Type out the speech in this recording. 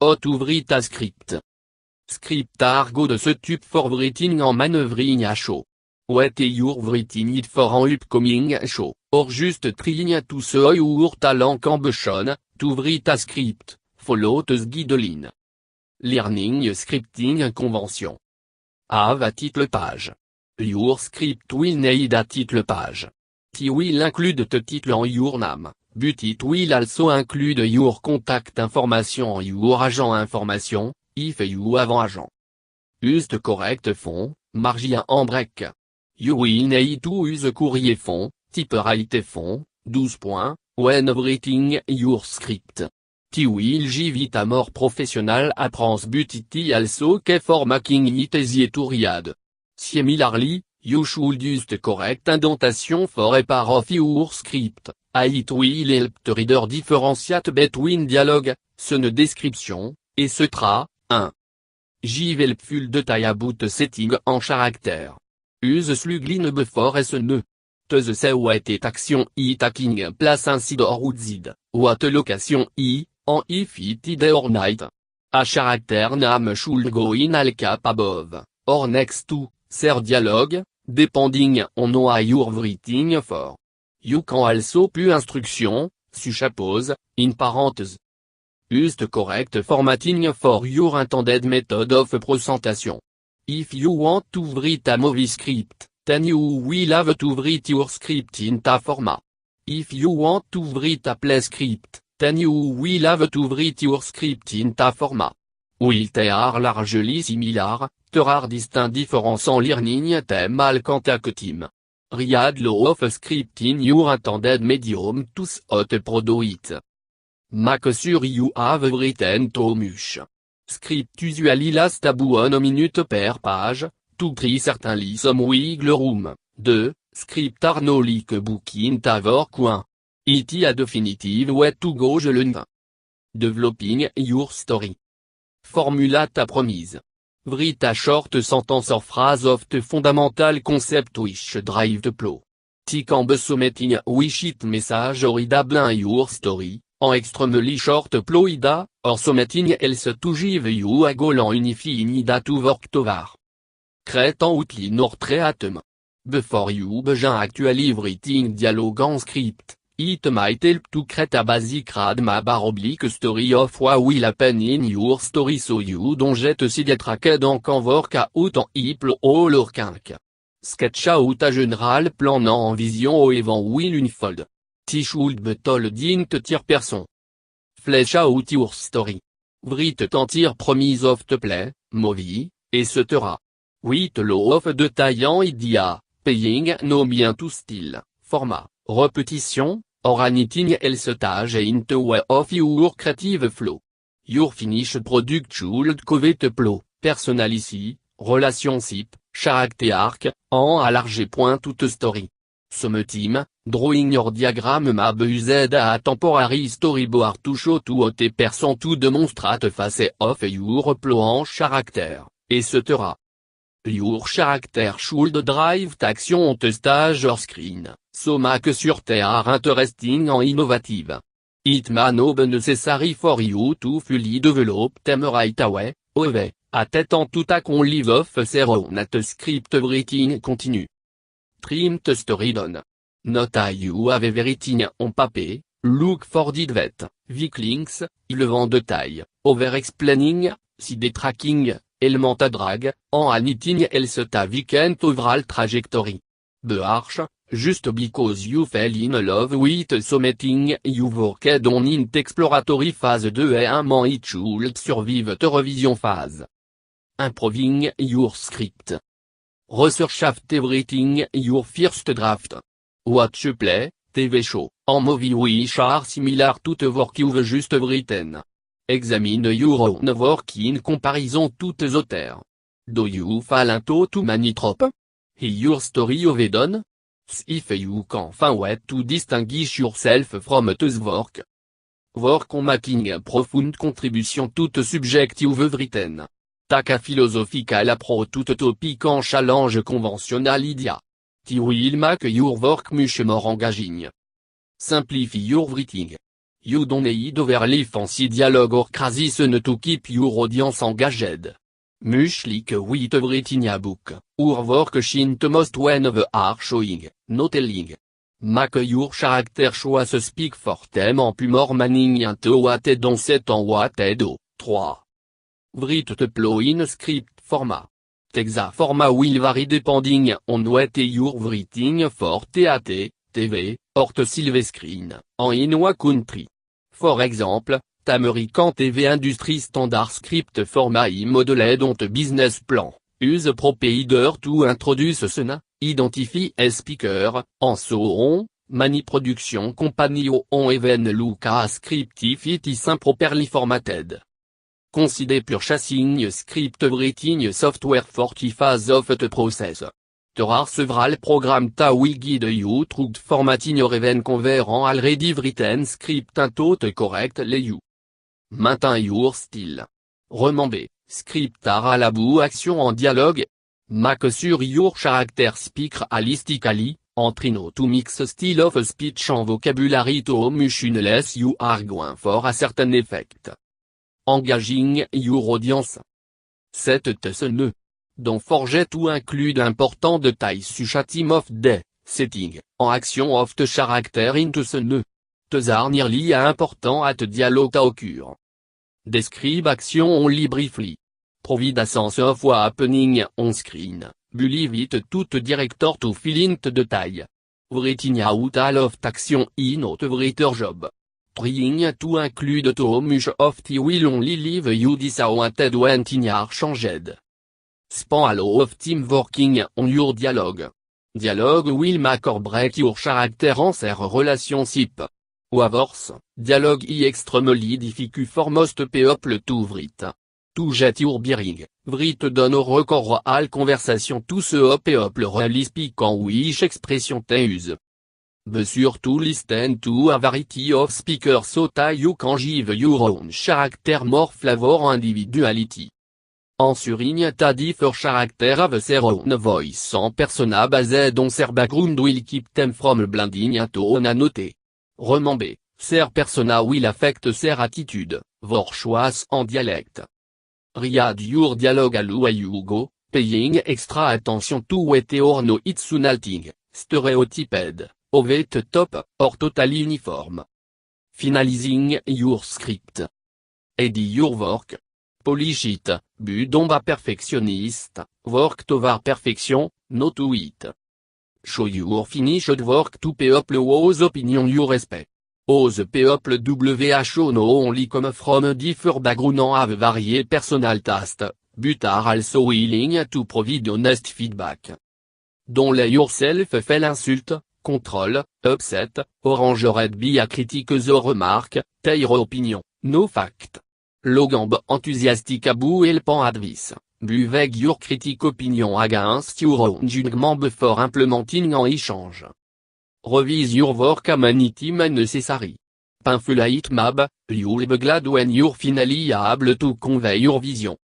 Hot ouvrit ta script. Script argot de ce type for writing en manœuvring à show. What is your writing it for en upcoming show, or juste trying to show your talent ambition, t'ouvrit ta script, follow the guideline. Learning scripting convention. Have a title page. Your script will need a title page. It will include the title on your name, but it will also include your contact information on your agent information, if you have an agent. Use the correct font, margin en break. You will need to use courrier font, typewriter font, 12 points, when writing your script. It will give it a more professional appearance but it also key for making it easier to read. Similarly, you should use the correct indentation for a part of your script, it will help the reader differentiate between dialogue, scene description, etc. 1. Give helpful detail about setting en caractère. Use slugline before scene. The say what action I taking place inside or outside, what location I, en if it is day or night. A character name should go in all cap above, or next to, their dialogue, depending on what you're writing for. You can also put instruction, suppose, in parentheses. Use the correct formatting for your intended method of presentation. If you want to write a movie script, then you will have to write your script in that format. If you want to write a play script, then you will have to write your script in that format. While they are largely similar, there are distinct differences en learning them all contact team. Read law of script in your intended medium to how to produce it. Make sure you have written too much. Script usually last about 1 minute per page, to create certainly some wiggle room. 2. Script are no like book in tavor coin. It is a definitive way to go je learn. Developing your story. Formulate ta promise. Write a short sentence or phrase of the fundamental concept which drive the plot. It can be submitting wish it message or readable in your story, en extremely short plot ida, or submitting else to give you a goal en unifying ida to work toward. Create an outline or treatment. Before you begin actually writing dialogue en script, it might help to create a basic roadmap / story of what will happen in your story so you don't get sidetracked and can work out on it all or kink. Sketch out a general plan en vision au event will unfold. It should be told in third person. Flesh out your story. Write t'entier promise of the play, movie, etc. With law of detail en idea, paying no bien to still, format, repetition, or anything else stage into way of your creative flow. Your finished product should cover the plot, personality, relationship, character arc, en a large point to the story. Some team, drawing your diagram may be used a temporary storyboard to show to a person to demonstrate face of your plot en character, etc. Your character should drive action on the stage or screen, so make sure they are interesting and innovative. It may not be necessary for you to fully develop them right away, however, attend to take on live off their own at script writing continue. Trim the story down. Not you have everything on paper, look for vet, weak links, relevant detail, over-explaining, side tracking, element à drag, en anything else ta weekend overall trajectory. Be harsh, just because you fell in love with something you worked on in exploratory phase 2 et un man it should survive the revision phase. Improving your script. Research after writing your first draft. Watch play, TV show, en movie which are similar to the work you've just written. Examine your own work in comparison to the other. Do you fall into too many tropes? Is your story overdone? If you can find way to distinguish yourself from the work. Work on making a profound contribution to the subject you've written. Take a philosophical approach to the topic en challenge conventional idea. It will make your work much more engaging. Simplify your writing. you don't need overly fancy dialogue or crazy to keep your audience engaged. Much like with everything a book, or work shint most when they are showing, no telling. Make your character choice speak for them en plus more meaning into what they don't set on what they do. 3. Write the plot in script format. Text format will vary depending on what you're writing for theatre, TV, or the silver screen, and in what country. For example, American TV Industry Standard Script Format I modeled on the business plan, use provider to introduce scene, identify a speaker, and so on. Many production company on even look at script if it is improperly formatted. Consider purchasing script writing software for the phase of the process. There are several programs that will guide you through formatting your even convert already written script into the correct layout. Maintain your style. Remember, script are allable action en dialogue. Make sure your character speak realistically, and try not to mix style of speech and vocabulary too much unless you are going for a certain effect. Engaging your audience. Set the scene. Don't forget to include important details such as time of day, setting, and action of the character in the scene. These are nearly as important as the dialogue that occur. Describe action only briefly. Provide a sense of what's happening on screen, but leave it to the director to fill in the detail. Writing out all of the action is not a writer's job. Trying to include too much of it will only leave you disappointed when things are changed. Spend a lot of time working on your dialogue. Dialogue will make or break your character and their relationship. However, dialogue is extremely difficult for most people to write. To get your bearing, write down or record all conversation to ce people really speak and which expression they use. Be sure to listen to a variety of speakers so that you can give your own character more flavor and individuality. Ensuring that different characters have their own voice and persona based on their background will keep them from blending into one note. Remember, their persona will affect their attitude, their choice and dialect. Read your dialogue as you go, paying extra attention to what or no it's insulting, stereotyped, over the top, or totally uniform. Finalizing your script. Edit your work. Polish it, but don't be perfectionist, work toward perfection, not to it. Show your finished work to people whose opinion you respect. Whose people who know only come from different background and have varied personal tastes, but are also willing to provide honest feedback. Don't let yourself feel insult, control, upset, or injured by a critique or remark, their opinion, no fact. Logamb enthusiastic about helping advice, but vague your critique opinion against your own judgment before implementing an exchange. Revise your work as many times necessary. Painful it may be, you'll be glad when you're finally able to convey your vision.